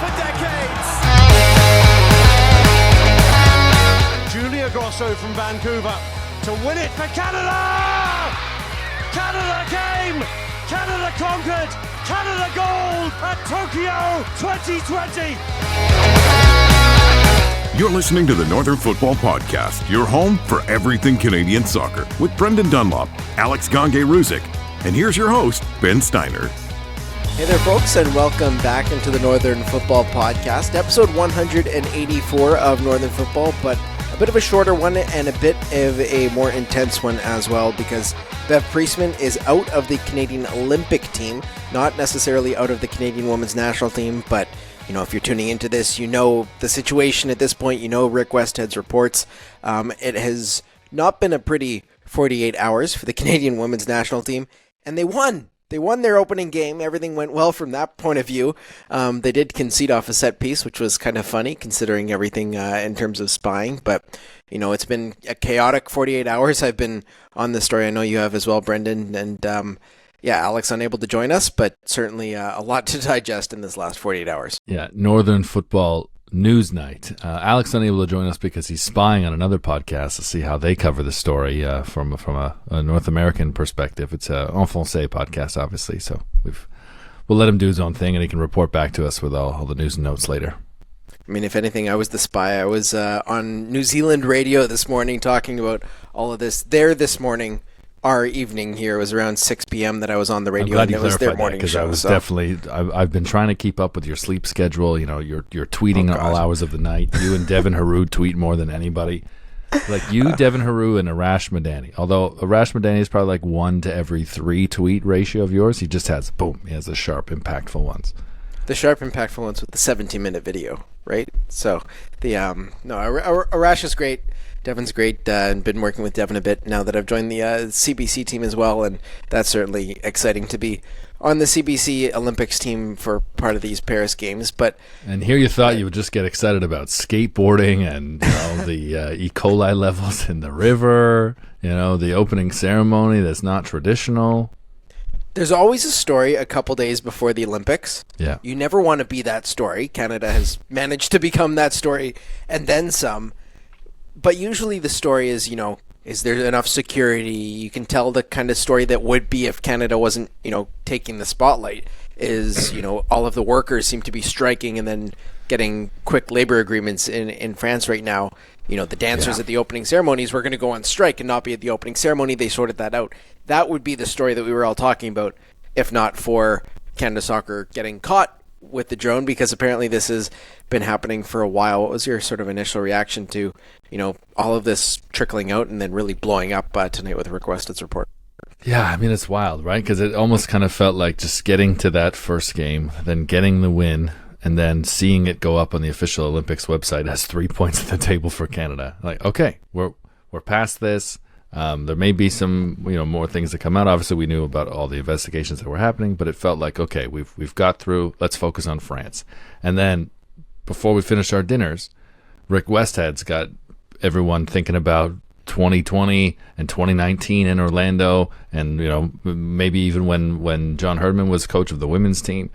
for decades. Julia Grosso from Vancouver to win it for Canada. Canada came. Canada conquered. Canada gold at Tokyo 2020. You're listening to the Northern Football Podcast, your home for everything Canadian soccer, with Brendan Dunlop, Alex Gangué-Ruzic, and here's your host, Ben Steiner. Hey there, folks, and welcome back into the Northern Football Podcast, episode 184 of Northern Football, but a bit of a shorter one and a bit of a more intense one as well, because Bev Priestman is out of the Canadian Olympic team, not necessarily out of the Canadian women's national team, but you know, if you're tuning into this, you know the situation at this point. You know Rick Westhead's reports. It has not been a pretty 48 hours for the Canadian women's national team, and they won. They won their opening game. Everything went well from that point of view. They did concede off a set piece, which was kind of funny considering everything in terms of spying. But, you know, it's been a chaotic 48 hours. I've been on this story. I know you have as well, Brendan. And, yeah, Alex unable to join us, but certainly a lot to digest in this last 48 hours. Yeah, Northern Football News Night. Alex unable to join us because he's spying on another podcast to see how they cover the story from a North American perspective. It's a en français podcast, obviously, so we'll let him do his own thing, and he can report back to us with all the news and notes later. I mean, if anything, I was the spy. I was on New Zealand radio this morning talking about all of this. There this morning. Our evening here was around 6 p.m. that I was on the radio, and it was their morning show. I was definitely. I've been trying to keep up with your sleep schedule. You know, you're tweeting at all hours of the night. You and Devin Haru tweet more than anybody. Like you, Devin Haru, and Arash Madani. Although Arash Madani is probably like 1 to every 3 tweet ratio of yours. He just has he has the sharp, impactful ones. The sharp, impactful ones with the 17-minute video, right? So Arash is great. Devin's great, and been working with Devin a bit now that I've joined the CBC team as well, and that's certainly exciting to be on the CBC Olympics team for part of these Paris games. And here you thought you would just get excited about skateboarding and the E. coli levels in the river, the opening ceremony that's not traditional. There's always a story a couple days before the Olympics. Yeah. You never want to be that story. Canada has managed to become that story, and then some. But usually the story is, is there enough security? You can tell the kind of story that would be if Canada wasn't, taking the spotlight is, all of the workers seem to be striking and then getting quick labor agreements in France right now. The dancers at the opening ceremonies were going to go on strike and not be at the opening ceremony. They sorted that out. That would be the story that we were all talking about, if not for Canada Soccer getting caught with the drone, because apparently this has been happening for a while. What was your sort of initial reaction to, all of this trickling out and then really blowing up tonight with Rick Westhead's report? Yeah, I mean, it's wild, right? Because it almost kind of felt like just getting to that first game, then getting the win, and then seeing it go up on the official Olympics website as 3 points at the table for Canada. Like, okay, we're past this. There may be some, more things that come out. Obviously, we knew about all the investigations that were happening, but it felt like, okay, we've got through. Let's focus on France. And then, before we finished our dinners, Rick Westhead's got everyone thinking about 2020 and 2019 in Orlando, and maybe even when John Herdman was coach of the women's team,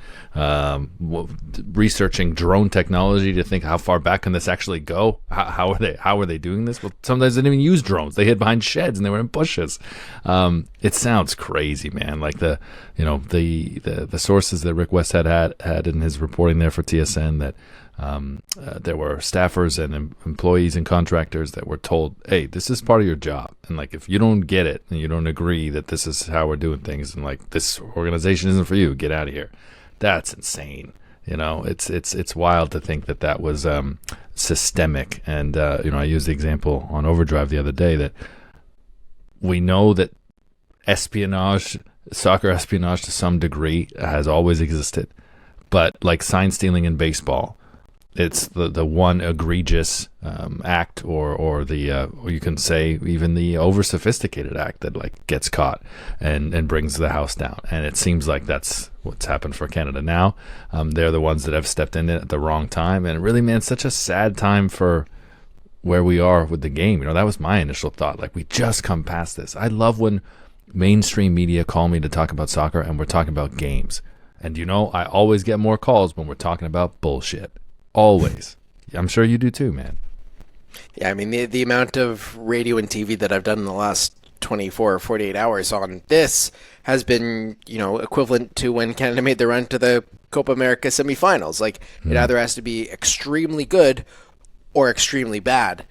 researching drone technology to think how far back can this actually go? How are they doing this? Well, sometimes they didn't even use drones. They hid behind sheds and they were in bushes. It sounds crazy, man. Like the sources that Rick Westhead had in his reporting there for TSN, that there were staffers and employees and contractors that were told, hey, this is part of your job, and like if you don't get it and you don't agree that this is how we're doing things, and like this organization isn't for you, get out of here. That's insane. It's wild to think that was systemic. And I used the example on Overdrive the other day that we know that espionage, soccer espionage to some degree, has always existed, but like sign stealing in baseball, it's the one egregious act, or you can say even the over sophisticated act that like gets caught and brings the house down. And it seems like that's what's happened for Canada now. They're the ones that have stepped in at the wrong time, and really, man, such a sad time for where we are with the game. That was my initial thought. Like, we just come past this. I love when mainstream media call me to talk about soccer and we're talking about games. And I always get more calls when we're talking about bullshit. Always. I'm sure you do too, man. Yeah, I mean, the amount of radio and TV that I've done in the last 24 or 48 hours on this has been, equivalent to when Canada made the run to the Copa America semifinals. Like, it either has to be extremely good or extremely bad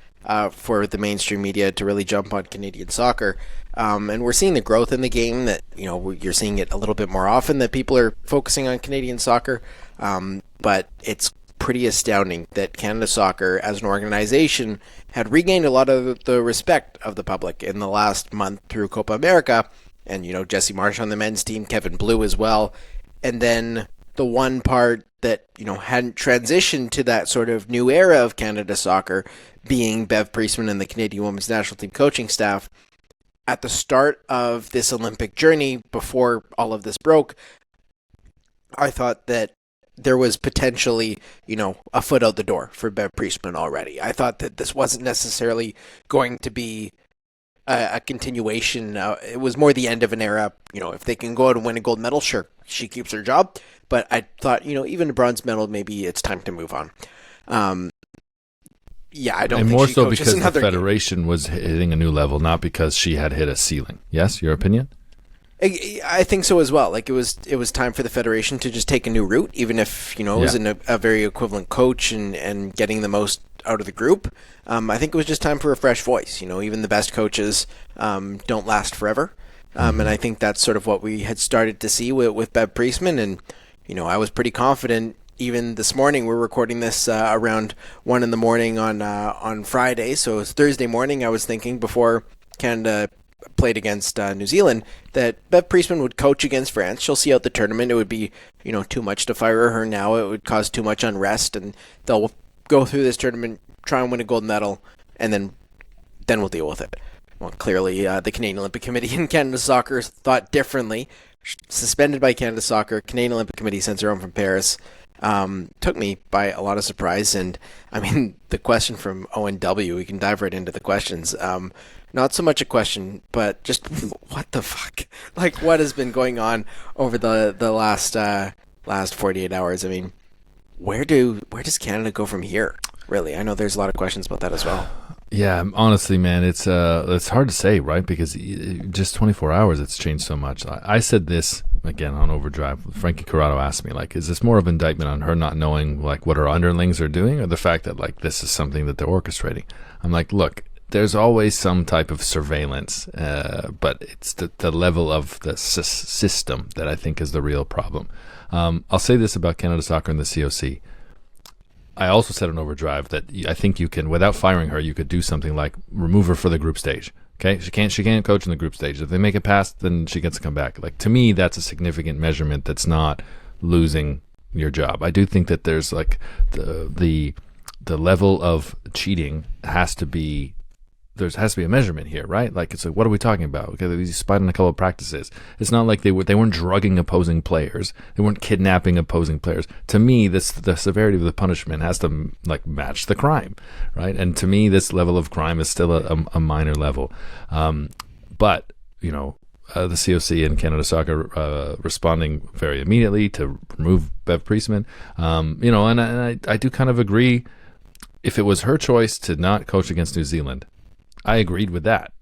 for the mainstream media to really jump on Canadian soccer. And we're seeing the growth in the game that, you're seeing it a little bit more often that people are focusing on Canadian soccer. But it's pretty astounding that Canada Soccer as an organization had regained a lot of the respect of the public in the last month through Copa America. And, Jesse Marsh on the men's team, Kevin Blue as well. And then the one part that, hadn't transitioned to that sort of new era of Canada Soccer being Bev Priestman and the Canadian Women's National Team coaching staff. At the start of this Olympic journey, before all of this broke, I thought that there was potentially, a foot out the door for Bev Priestman already. I thought that this wasn't necessarily going to be a continuation. It was more the end of an era. If they can go out and win a gold medal, sure, she keeps her job. But I thought, even a bronze medal, maybe it's time to move on. Yeah, I don't and think more she so coaches because the another federation was hitting a new level, not because she had hit a ceiling. Yes, your opinion? I think so as well. Like it was time for the federation to just take a new route, even if it wasn't a very equivalent coach and getting the most out of the group. I think it was just time for a fresh voice. Even the best coaches don't last forever, and I think that's sort of what we had started to see with Bev Priestman. And I was pretty confident. Even this morning, we're recording this around 1 a.m. on Friday, so it's Thursday morning. I was thinking before Canada played against New Zealand that Bev Priestman would coach against France. She'll see out the tournament. It would be too much to fire her now. It would cause too much unrest, and they'll go through this tournament, try and win a gold medal, and then we'll deal with it. Well, clearly the Canadian Olympic Committee and Canada Soccer thought differently. Suspended by Canada Soccer, Canadian Olympic Committee sends her home from Paris. Took me by a lot of surprise, and I mean the question from ONW. We can dive right into the questions. Not so much a question, but just what the fuck? Like, what has been going on over the last 48 hours? I mean, where does Canada go from here? Really, I know there's a lot of questions about that as well. Yeah, honestly, man, it's hard to say, right? Because just 24 hours, it's changed so much. I said this again on Overdrive. Frankie Corrado asked me, like, is this more of an indictment on her not knowing like what her underlings are doing, or the fact that like this is something that they're orchestrating? I'm like, look, there's always some type of surveillance, but it's the level of the system that I think is the real problem. I'll say this about Canada Soccer and the COC. I also said on Overdrive that I think you can, without firing her, you could do something like remove her for the group stage. Okay, she can't coach in the group stage. If they make it past, then she gets to come back. Like, to me, that's a significant measurement. That's not losing your job. I do think that there's like the level of cheating has to be. There has to be a measurement here, right? Like, it's like, what are we talking about? Okay, they spied on a couple of practices. It's not like they weren't drugging opposing players. They weren't kidnapping opposing players. To me, the severity of the punishment has to like match the crime, right? And to me, this level of crime is still a minor level. But the COC and Canada Soccer responding very immediately to remove Bev Priestman. And I do kind of agree. If it was her choice to not coach against New Zealand, I agreed with that.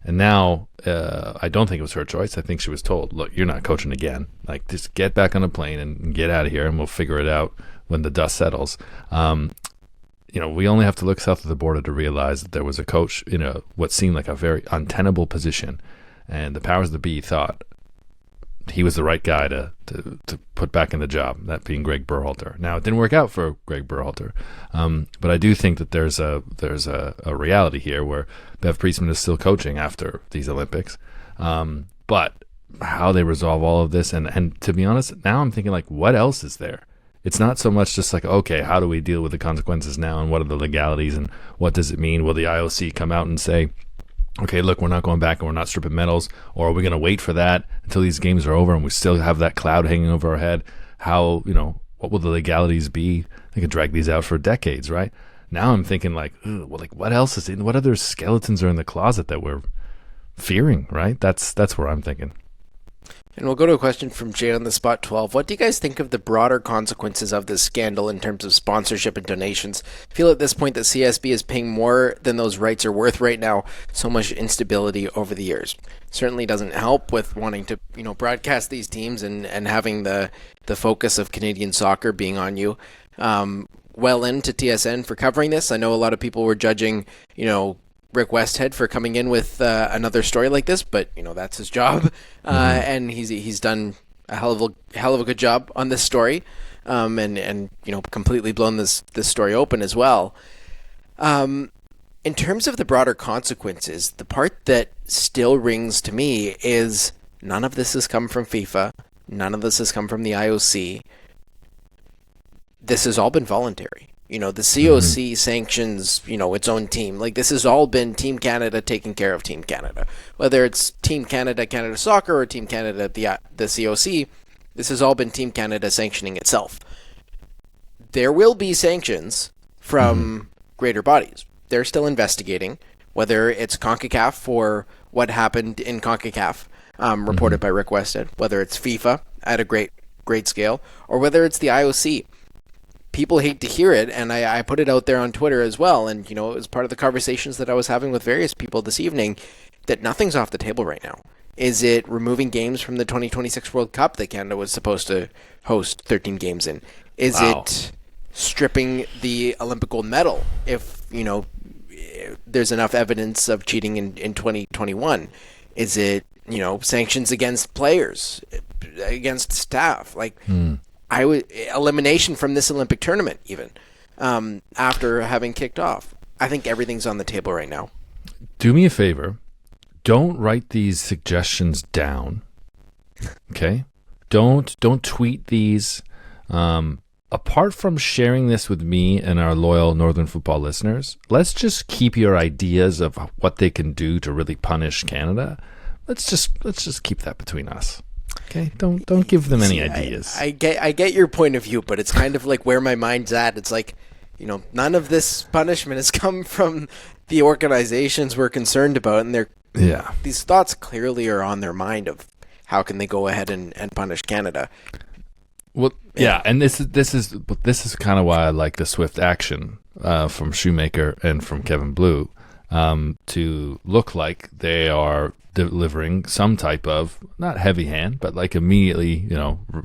And now I don't think it was her choice. I think she was told, look, you're not coaching again. Like, just get back on a plane and get out of here, and we'll figure it out when the dust settles. We only have to look south of the border to realize that there was a coach in what seemed like a very untenable position, and the powers that be thought he was the right guy to put back in the job, that being Greg Berhalter. Now, it didn't work out for Greg Berhalter, but I do think that there's a reality here where Bev Priestman is still coaching after these Olympics. But how they resolve all of this, and to be honest, now I'm thinking, like, what else is there? It's not so much just like, okay, how do we deal with the consequences now, and what are the legalities, and what does it mean? Will the IOC come out and say, okay, look, we're not going back and we're not stripping medals, or are we going to wait for that until these games are over and we still have that cloud hanging over our head? How, what will the legalities be? They could drag these out for decades, right? Now I'm thinking like, what else is in, what other skeletons are in the closet that we're fearing, right? That's where I'm thinking. And we'll go to a question from Jay on the Spot 12. What do you guys think of the broader consequences of this scandal in terms of sponsorship and donations? I feel at this point that CSB is paying more than those rights are worth right now. So much instability over the years. Certainly doesn't help with wanting to, broadcast these teams and having the focus of Canadian soccer being on you. Well into TSN for covering this. I know a lot of people were judging, Rick Westhead for coming in with another story like this, but that's his job, and he's done a hell of a good job on this story, and completely blown this story open as well. In terms of the broader consequences, the part that still rings to me is none of this has come from FIFA, none of this has come from the IOC. This has all been voluntary. The COC sanctions, its own team. Like, this has all been Team Canada taking care of Team Canada. Whether it's Team Canada, Canada Soccer, or Team Canada, the COC, this has all been Team Canada sanctioning itself. There will be sanctions from greater bodies. They're still investigating, whether it's CONCACAF for what happened in CONCACAF, reported by Rick Westhead, whether it's FIFA at a great scale, or whether it's the IOC. People hate to hear it, and I put it out there on Twitter as well, and it was part of the conversations that I was having with various people this evening, that nothing's off the table right now. Is it removing games from the 2026 World Cup that Canada was supposed to host 13 games in? Is it stripping the Olympic gold medal if, there's enough evidence of cheating in 2021? Is it, sanctions against players, against staff? Elimination from this Olympic tournament, even after having kicked off. I think everything's on the table right now. Do me a favor. Don't write these suggestions down. Okay? Don't tweet these. Apart from sharing this with me and our loyal Northern Football listeners, let's just keep your ideas of what they can do to really punish Canada. Let's just keep that between us. Okay, don't give them any ideas. I get your point of view, but it's kind of like where my mind's at. It's like, none of this punishment has come from the organizations we're concerned about, and these thoughts clearly are on their mind of how can they go ahead and punish Canada. Well, yeah, and this is kind of why I like the swift action from Shoemaker and from Kevin Blue to look like they are delivering some type of, not heavy hand, but like immediately,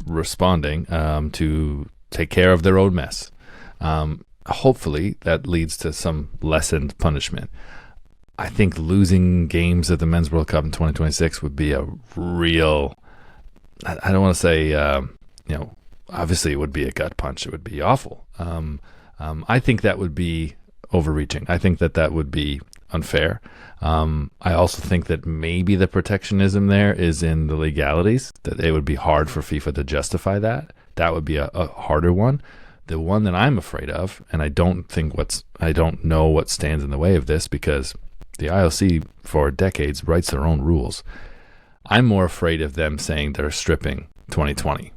responding to take care of their own mess. Hopefully that leads to some lessened punishment. I think losing games at the Men's World Cup in 2026 would be a real, I don't want to say, obviously it would be a gut punch. It would be awful. I think that would be overreaching. I think that would be unfair. I also think that maybe the protectionism there is in the legalities, that it would be hard for FIFA to justify that. That would be a harder one. The one that I'm afraid of, and I don't know what stands in the way of this, because the IOC for decades writes their own rules. I'm more afraid of them saying they're stripping 2020.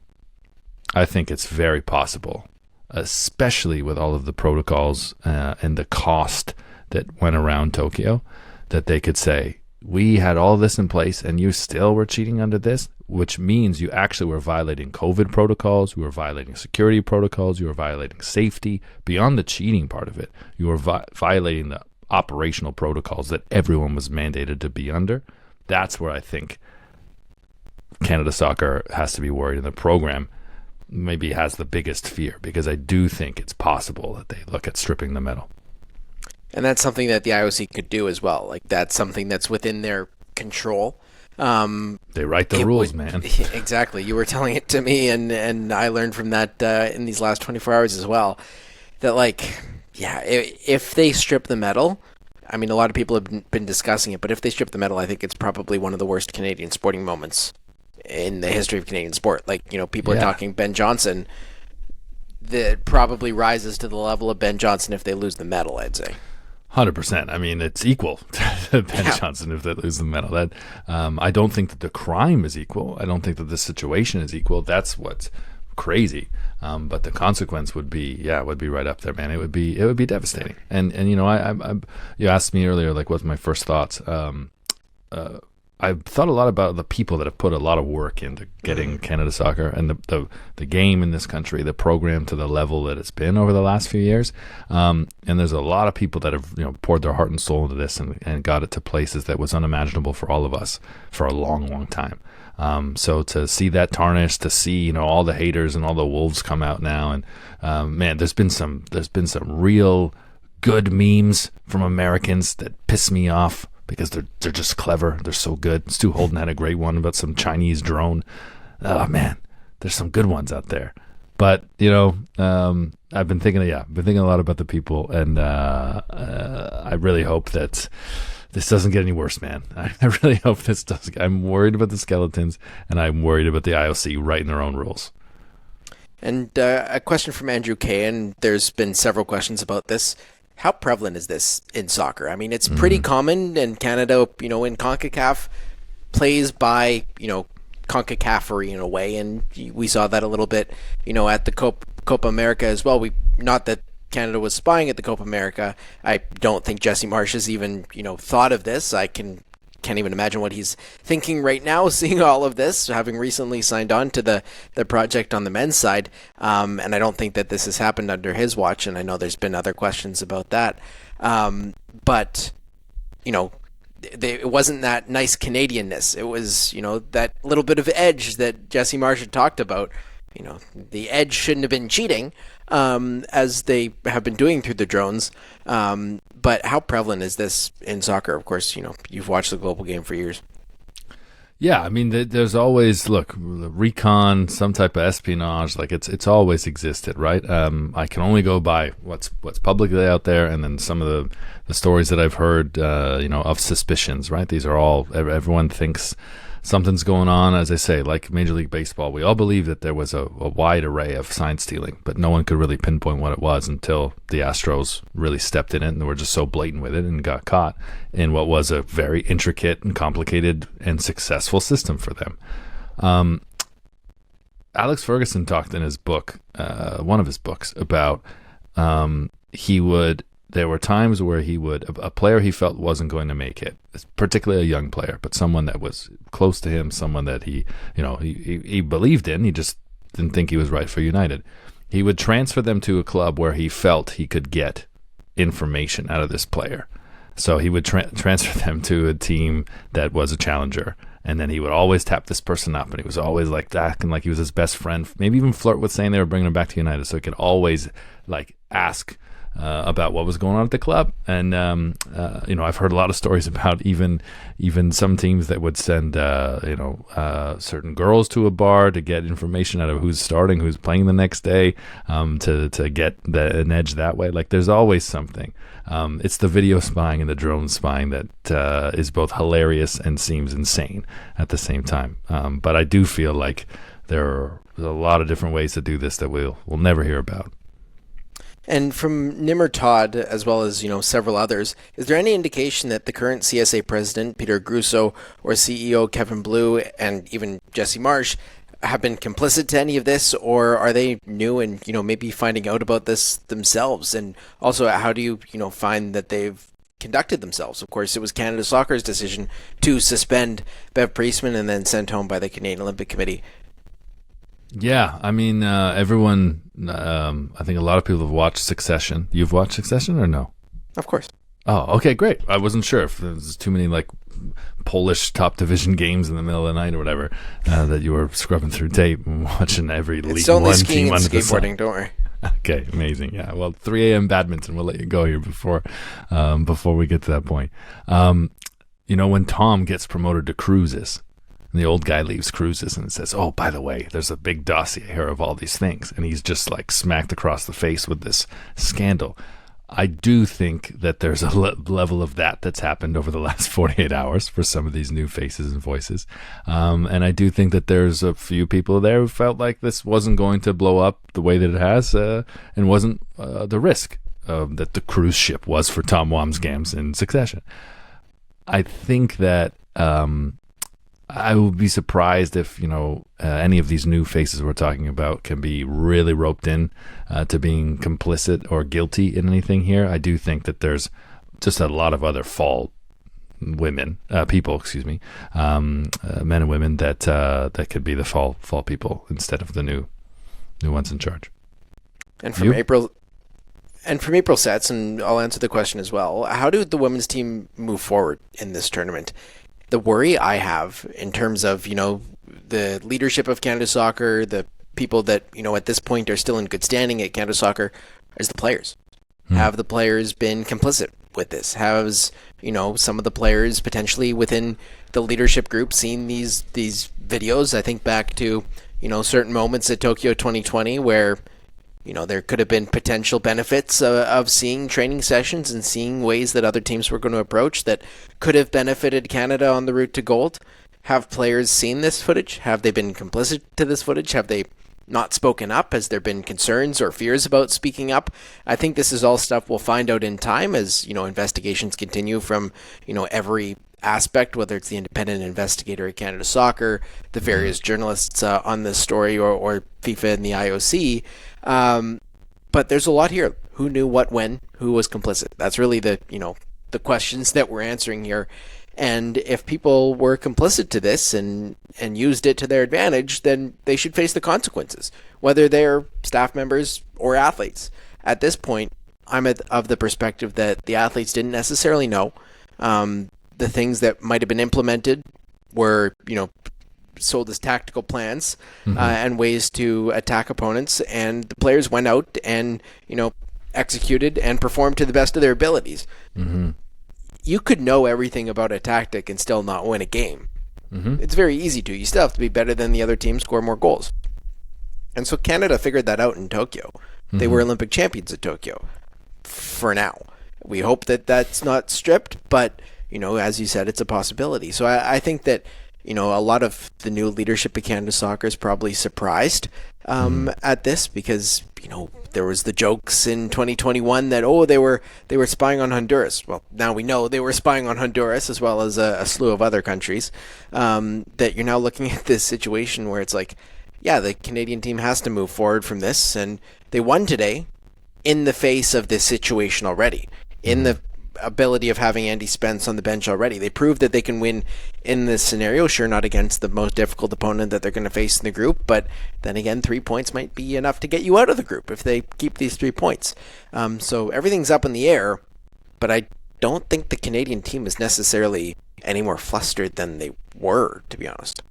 I think it's very possible, especially with all of the protocols and the cost that went around Tokyo, that they could say, we had all this in place and you still were cheating under this, which means you actually were violating COVID protocols, you were violating security protocols, you were violating safety. Beyond the cheating part of it, you were violating the operational protocols that everyone was mandated to be under. That's where I think Canada Soccer has to be worried, and the program maybe has the biggest fear, because I do think it's possible that they look at stripping the medal. And that's something that the IOC could do as well. Like, that's something that's within their control. They write the rules, man. Exactly. You were telling it to me, and I learned from that in these last 24 hours as well, that, if they strip the medal, I mean, a lot of people have been discussing it, but if they strip the medal, I think it's probably one of the worst Canadian sporting moments in the history of Canadian sport. People are talking Ben Johnson, that probably rises to the level of Ben Johnson if they lose the medal, I'd say. 100%. I mean, it's equal to Ben Johnson if they lose the medal. That I don't think that the crime is equal. I don't think that the situation is equal. That's what's crazy. But the consequence would be right up there, man. It would be devastating. And I you asked me earlier, what's my first thoughts? I've thought a lot about the people that have put a lot of work into getting Canada Soccer and the game in this country, the program to the level that it's been over the last few years. And there's a lot of people that have poured their heart and soul into this and got it to places that was unimaginable for all of us for a long, long time. So to see that tarnished, to see all the haters and all the wolves come out now, and man, there's been some real good memes from Americans that piss me off because they're just clever. They're so good. Stu Holden had a great one about some Chinese drone. Oh man, there's some good ones out there. But I've been thinking a lot about the people, and I really hope that this doesn't get any worse, man. I really hope this doesn't. I'm worried about the skeletons, and I'm worried about the IOC writing their own rules. And a question from Andrew Kay, and there's been several questions about this. How prevalent is this in soccer? I mean, it's pretty common in Canada, in CONCACAF, plays by, CONCACAFery in a way, and we saw that a little bit, at the Copa America as well. Not that Canada was spying at the Copa America. I don't think Jesse Marsh has even, thought of this. I can't even imagine what he's thinking right now, seeing all of this, having recently signed on to the project on the men's side. And I don't think that this has happened under his watch, and I know there's been other questions about that. But, it wasn't that nice Canadianness. It was, that little bit of edge that Jesse Marsh had talked about. The edge shouldn't have been cheating, as they have been doing through the drones. But how prevalent is this in soccer? Of course, you've watched the global game for years. Yeah, I mean, there's always, recon, some type of espionage, it's always existed, right? I can only go by what's publicly out there, and then some of the stories that I've heard, of suspicions, right? These are all, everyone thinks something's going on. As I say, like Major League Baseball, we all believe that there was a wide array of sign stealing, but no one could really pinpoint what it was until the Astros really stepped in it and were just so blatant with it and got caught in what was a very intricate and complicated and successful system for them. Alex Ferguson talked in his book, one of his books, about there were times where a player he felt wasn't going to make it, particularly a young player, but someone that was close to him, someone that he believed in, he just didn't think he was right for United. He would transfer them to a club where he felt he could get information out of this player. So he would transfer them to a team that was a challenger, and then he would always tap this person up, and he was always acting like he was his best friend, maybe even flirt with saying they were bringing him back to United, so he could always ask about what was going on at the club. And I've heard a lot of stories about even some teams that would send certain girls to a bar to get information out of who's starting, who's playing the next day, to get an edge that way. There's always something. It's the video spying and the drone spying that is both hilarious and seems insane at the same time. But I do feel like there's a lot of different ways to do this that we'll never hear about. And from Nimmer Todd, as well as several others, is there any indication that the current CSA president, Peter Grusso, or CEO Kevin Blue, and even Jesse Marsh have been complicit to any of this, or are they new and maybe finding out about this themselves? And also, how do you find that they've conducted themselves? Of course, it was Canada Soccer's decision to suspend Bev Priestman and then sent home by the Canadian Olympic Committee. Yeah, I mean, everyone, I think a lot of people have watched Succession. You've watched Succession or no? Of course. Oh, okay, great. I wasn't sure if there was too many Polish top division games in the middle of the night or whatever, that you were scrubbing through tape and watching every League One team under the sun. Skateboarding, don't worry. Okay, amazing. Yeah, well, 3 a.m. badminton. We'll let you go here before we get to that point. When Tom gets promoted to cruises, and the old guy leaves cruises and says, oh, by the way, there's a big dossier here of all these things. And he's just smacked across the face with this scandal. I do think that there's a level of that's happened over the last 48 hours for some of these new faces and voices. And I do think that there's a few people there who felt like this wasn't going to blow up the way that it has, and wasn't the risk that the cruise ship was for Tom Wamsgams in Succession. I think that I would be surprised if any of these new faces we're talking about can be really roped in to being complicit or guilty in anything here. I do think that there's just a lot of other fall people, men and women that could be the fall people instead of the new ones in charge. And from April sets, and I'll answer the question as well, how do the women's team move forward in this tournament? The worry I have in terms of, the leadership of Canada Soccer, the people that, at this point are still in good standing at Canada Soccer, is the players. Have the players been complicit with this? Has, some of the players potentially within the leadership group seen these videos? I think back to, certain moments at Tokyo 2020 where there could have been potential benefits of seeing training sessions and seeing ways that other teams were going to approach that could have benefited Canada on the route to gold. Have players seen this footage? Have they been complicit to this footage? Have they not spoken up? Has there been concerns or fears about speaking up? I think this is all stuff we'll find out in time as, investigations continue from, every aspect, whether it's the independent investigator at Canada Soccer, the various journalists on this story, or FIFA and the IOC. But there's a lot here. Who knew what, when, who was complicit? That's really the questions that we're answering here. And if people were complicit to this and used it to their advantage, then they should face the consequences, whether they're staff members or athletes. At this point, I'm of the perspective that the athletes didn't necessarily know. The things that might have been implemented were, sold as tactical plans and ways to attack opponents, and the players went out and executed and performed to the best of their abilities. You could know everything about a tactic and still not win a game. It's very easy to. You still have to be better than the other team, score more goals. And so Canada figured that out in Tokyo. They were Olympic champions at Tokyo for now. We hope that that's not stripped, but as you said, it's a possibility. So I think that a lot of the new leadership of Canada Soccer is probably surprised at this because, there was the jokes in 2021 that, they were spying on Honduras. Well, now we know they were spying on Honduras as well as a slew of other countries. That you're now looking at this situation where it's like, yeah, the Canadian team has to move forward from this. And they won today in the face of this situation already, in the ability of having Andy Spence on the bench already. They proved that they can win in this scenario, sure, not against the most difficult opponent that they're going to face in the group, but then again, 3 points might be enough to get you out of the group if they keep these 3 points. So everything's up in the air, but I don't think the Canadian team is necessarily any more flustered than they were, to be honest.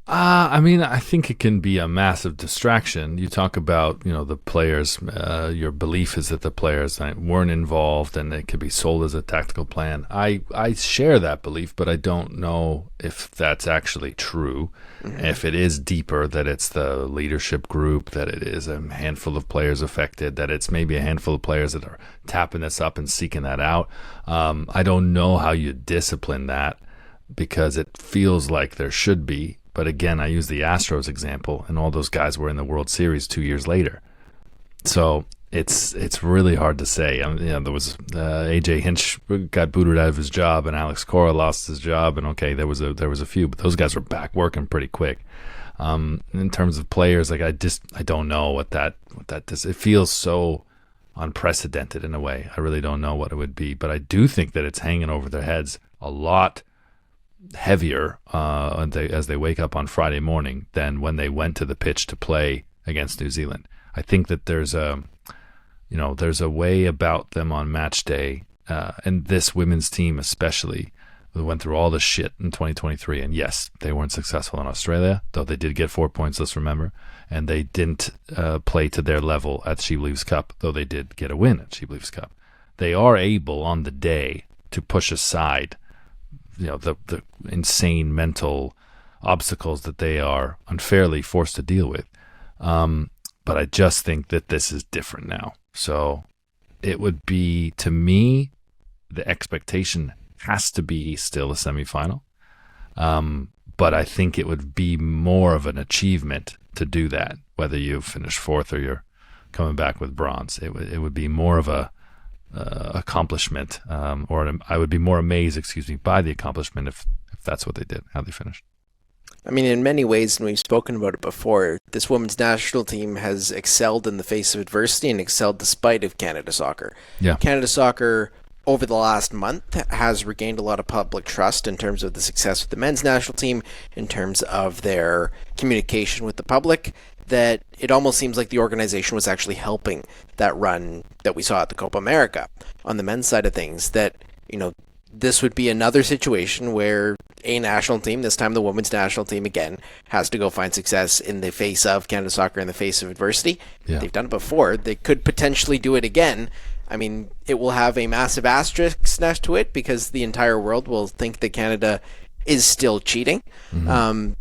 I think it can be a massive distraction. You talk about, the players, your belief is that the players weren't involved and it could be sold as a tactical plan. I share that belief, but I don't know if that's actually true. If it is deeper, that it's the leadership group, that it is a handful of players affected, that it's maybe a handful of players that are tapping this up and seeking that out. I don't know how you discipline that because it feels like there should be. But again, I use the Astros example, and all those guys were in the World Series 2 years later. So it's really hard to say. There was AJ Hinch got booted out of his job, and Alex Cora lost his job, and okay, there was a few, but those guys were back working pretty quick. In terms of players, like I don't know what that it feels so unprecedented in a way. I really don't know what it would be, but I do think that it's hanging over their heads a lot heavier as they wake up on Friday morning than when they went to the pitch to play against New Zealand. I think that there's a way about them on match day, and this women's team especially, they went through all this shit in 2023, and yes, they weren't successful in Australia, though they did get 4 points, let's remember, and they didn't play to their level at She Believes Cup, though they did get a win at She Believes Cup. They are able on the day to push aside the insane mental obstacles that they are unfairly forced to deal with. But I just think that this is different now. So it would be, to me, the expectation has to be still a semifinal. But I think it would be more of an achievement to do that, whether you finish fourth or you're coming back with bronze. It would be more of a accomplishment, I would be more amazed, by the accomplishment if that's what they did, how they finished. I mean, in many ways, and we've spoken about it before, this women's national team has excelled in the face of adversity and excelled despite of Canada Soccer. Yeah. Canada Soccer over the last month has regained a lot of public trust in terms of the success of the men's national team, in terms of their communication with the public, that it almost seems like the organization was actually helping that run that we saw at the Copa America. On the men's side of things, that, this would be another situation where a national team, this time the women's national team again, has to go find success in the face of Canada Soccer, in the face of adversity. Yeah. They've done it before. They could potentially do it again. I mean, it will have a massive asterisk next to it because the entire world will think that Canada is still cheating. The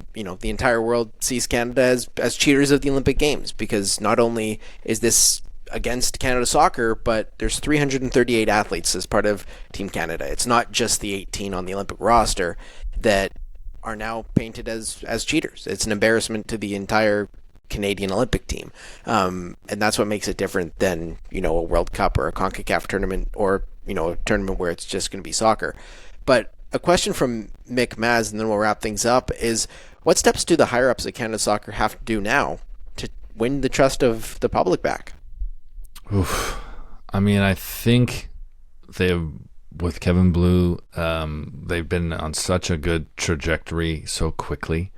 entire world sees Canada as cheaters of the Olympic Games, because not only is this against Canada Soccer, but there's 338 athletes as part of Team Canada. It's not just the 18 on the Olympic roster that are now painted as cheaters. It's an embarrassment to the entire Canadian Olympic team. And that's what makes it different than, a World Cup or a CONCACAF tournament, or, a tournament where it's just going to be soccer. But a question from Mick Maz, and then we'll wrap things up, is what steps do the higher-ups at Canada Soccer have to do now to win the trust of the public back? Oof. I mean, I think with Kevin Blue, they've been on such a good trajectory so quickly.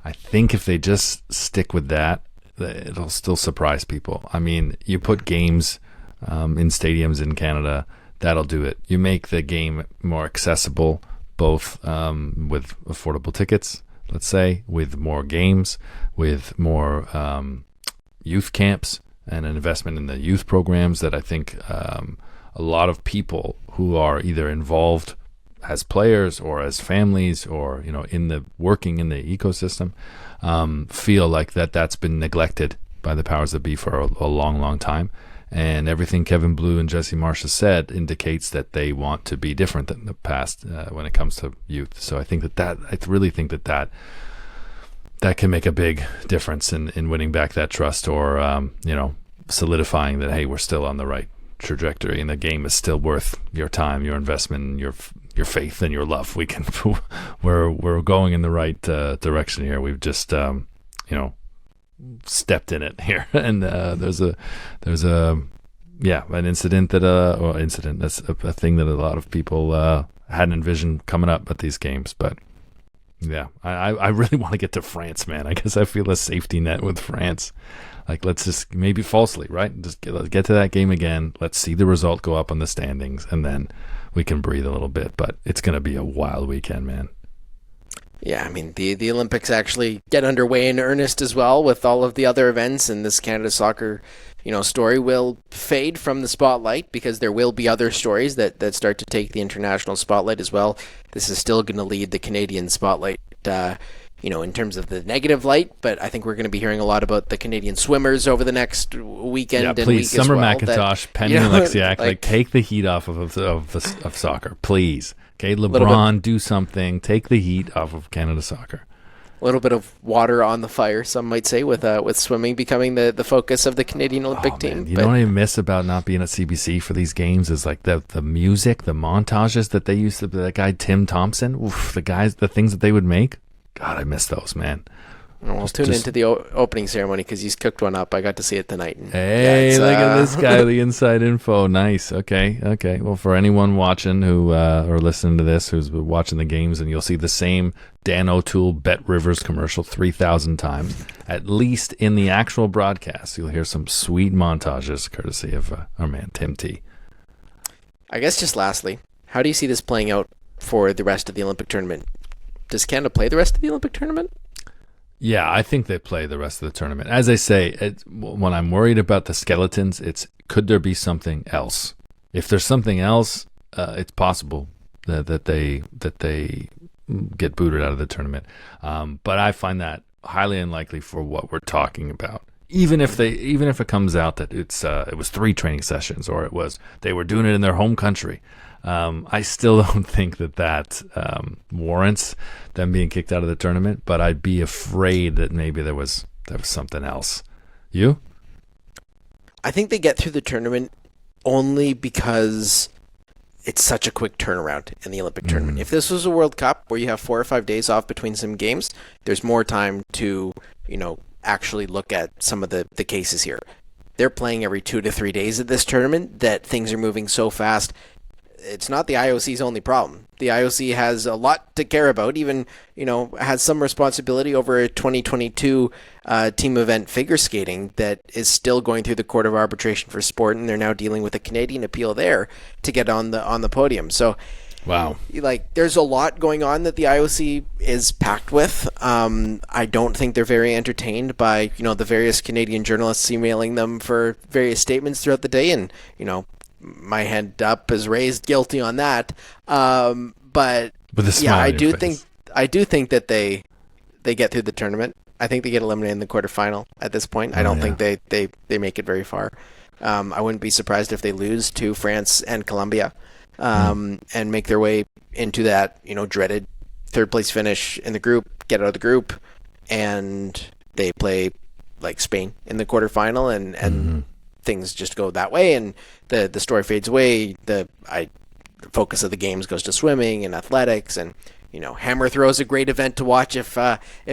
I think if they just stick with that, it'll still surprise people. I mean, you put games in stadiums in Canada, that'll do it. You make the game more accessible, both with affordable tickets, let's say, with more games, with more youth camps, and an investment in the youth programs that I think a lot of people who are either involved as players or as families or working in the ecosystem feel like that's been neglected by the powers that be for a long time. And everything Kevin Blue and Jesse Marsh has said indicates that they want to be different than the past when it comes to youth. So I really think that can make a big difference in winning back that trust, or solidifying that, hey, we're still on the right trajectory and the game is still worth your time, your investment, your faith, and your love. We're going in the right direction here. We've just stepped in it here, and there's an incident that's a thing that a lot of people hadn't envisioned coming up at these games. But yeah, I really want to get to France, man. I guess I feel a safety net with France. Like, let's just, maybe falsely, right? Let's get to that game again. Let's see the result go up on the standings, and then we can breathe a little bit. But it's going to be a wild weekend, man. Yeah, I mean, the Olympics actually get underway in earnest as well with all of the other events, and this Canada Soccer, story will fade from the spotlight because there will be other stories that start to take the international spotlight as well. This is still going to lead the Canadian spotlight, in terms of the negative light, but I think we're going to be hearing a lot about the Canadian swimmers over the next weekend. Yeah, and please, week Summer as well, McIntosh, Penny Alexiak, take the heat off of soccer, please. Okay, LeBron, do something. Take the heat off of Canada Soccer. A little bit of water on the fire, some might say, with swimming becoming the focus of the Canadian Olympic team. You know what I miss about not being at CBC for these games is like the music, the montages that they used to. That guy Tim Thompson, the things that they would make. God, I miss those, man. We'll tune into the opening ceremony because he's cooked one up. I got to see it tonight. Hey, look at this guy, the inside info. Nice. Okay. Well, for anyone watching who or listening to this who's watching the games, and you'll see the same Dan O'Toole Bet Rivers commercial 3,000 times, at least in the actual broadcast. You'll hear some sweet montages courtesy of our man Tim T. I guess just lastly, how do you see this playing out for the rest of the Olympic tournament? Does Canada play the rest of the Olympic tournament? Yeah, I think they play the rest of the tournament. As I say, when I'm worried about the skeletons, could there be something else? If there's something else, it's possible that they get booted out of the tournament. But I find that highly unlikely for what we're talking about. Even if it comes out that it was 3 training sessions, or they were doing it in their home country. I still don't think that warrants them being kicked out of the tournament, but I'd be afraid that maybe there was something else. You? I think they get through the tournament only because it's such a quick turnaround in the Olympic tournament. If this was a World Cup where you have 4 or 5 days off between some games, there's more time to, actually look at some of the cases here. They're playing every 2 to 3 days at this tournament that things are moving so fast. it's not the IOC's only problem. The IOC has a lot to care about, even, has some responsibility over a 2022 team event figure skating that is still going through the Court of Arbitration for Sport, and they're now dealing with a Canadian appeal there to get on the podium. So, wow, there's a lot going on that the IOC is packed with. I don't think they're very entertained by, the various Canadian journalists emailing them for various statements throughout the day, and, my hand up is raised, guilty on that. But with a smile I on your do think that they get through the tournament. I think they get eliminated in the quarterfinal at this point. I don't think they make it very far. I wouldn't be surprised if they lose to France and Colombia, and make their way into that, dreaded third place finish in the group, get out of the group, and they play like Spain in the quarterfinal, and things just go that way, and the story fades away. The focus of the games goes to swimming and athletics, and hammer throw is a great event to watch if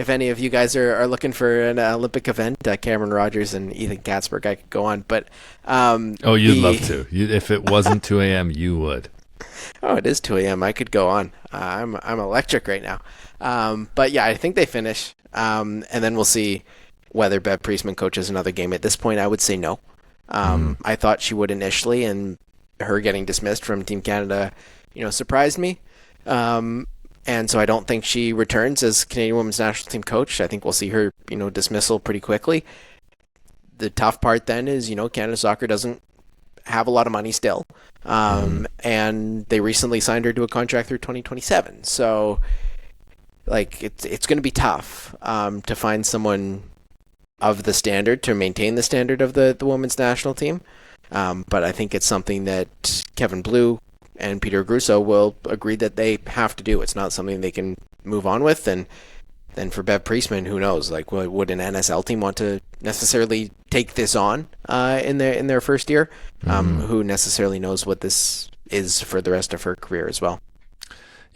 any of you guys are looking for an Olympic event. Cameron Rogers and Ethan Katzberg, I could go on, but you'd love to. If it wasn't 2 a.m., you would. Oh, it is 2 a.m. I could go on. I'm electric right now. But yeah, I think they finish, and then we'll see whether Bev Priestman coaches another game. At this point, I would say no. I thought she would initially, and her getting dismissed from Team Canada, surprised me. And so I don't think she returns as Canadian Women's National Team coach. I think we'll see her, dismissal pretty quickly. The tough part then is, Canada Soccer doesn't have a lot of money still. And they recently signed her to a contract through 2027. So, it's going to be tough to find someone of the standard, to maintain the standard of the women's national team. But I think it's something that Kevin Blue and Peter Grusso will agree that they have to do. It's not something they can move on with. And then for Bev Priestman, who knows? Would an NSL team want to necessarily take this on in their first year? Who necessarily knows what this is for the rest of her career as well?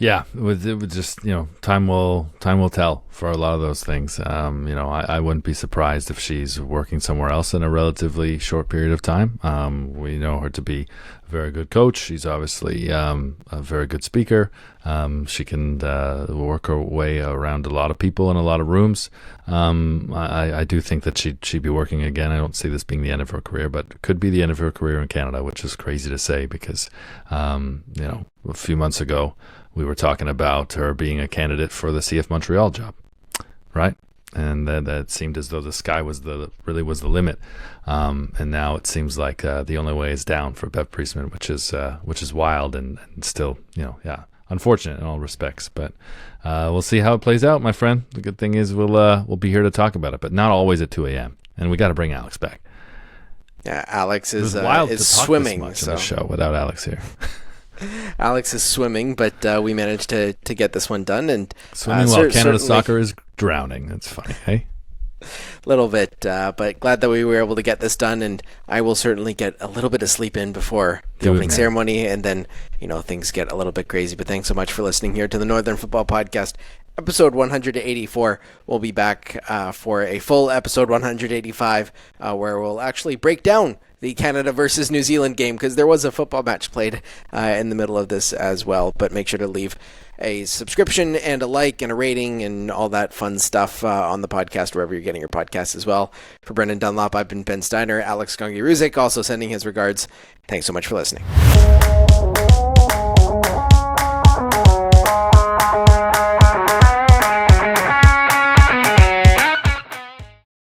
Yeah, it would just, time will tell for a lot of those things. I wouldn't be surprised if she's working somewhere else in a relatively short period of time. We know her to be a very good coach. She's obviously a very good speaker. She can work her way around a lot of people in a lot of rooms. I do think that she'd be working again. I don't see this being the end of her career, but it could be the end of her career in Canada, which is crazy to say because, a few months ago, we were talking about her being a candidate for the CF Montreal job, right? And that seemed as though the sky was really was the limit. And now it seems like the only way is down for Bev Priestman, which is wild and still, unfortunate in all respects. But we'll see how it plays out, my friend. The good thing is we'll be here to talk about it, but not always at 2 a.m. And we got to bring Alex back. Yeah, Alex is wild to talk swimming this much on the show without Alex here. Alex is swimming, but we managed to get this one done. And swimming while Canada Soccer is drowning. That's funny, hey? A little bit, but glad that we were able to get this done, and I will certainly get a little bit of sleep in before the opening ceremony, and then, things get a little bit crazy. But thanks so much for listening here to the Northern Football Podcast, episode 184. We'll be back for a full episode 185, where we'll actually break down the Canada versus New Zealand game, because there was a football match played in the middle of this as well. But make sure to leave a subscription and a like and a rating and all that fun stuff on the podcast, wherever you're getting your podcasts as well. For Brendan Dunlop, I've been Ben Steiner. Alex Gangué-Ruzic also sending his regards. Thanks so much for listening.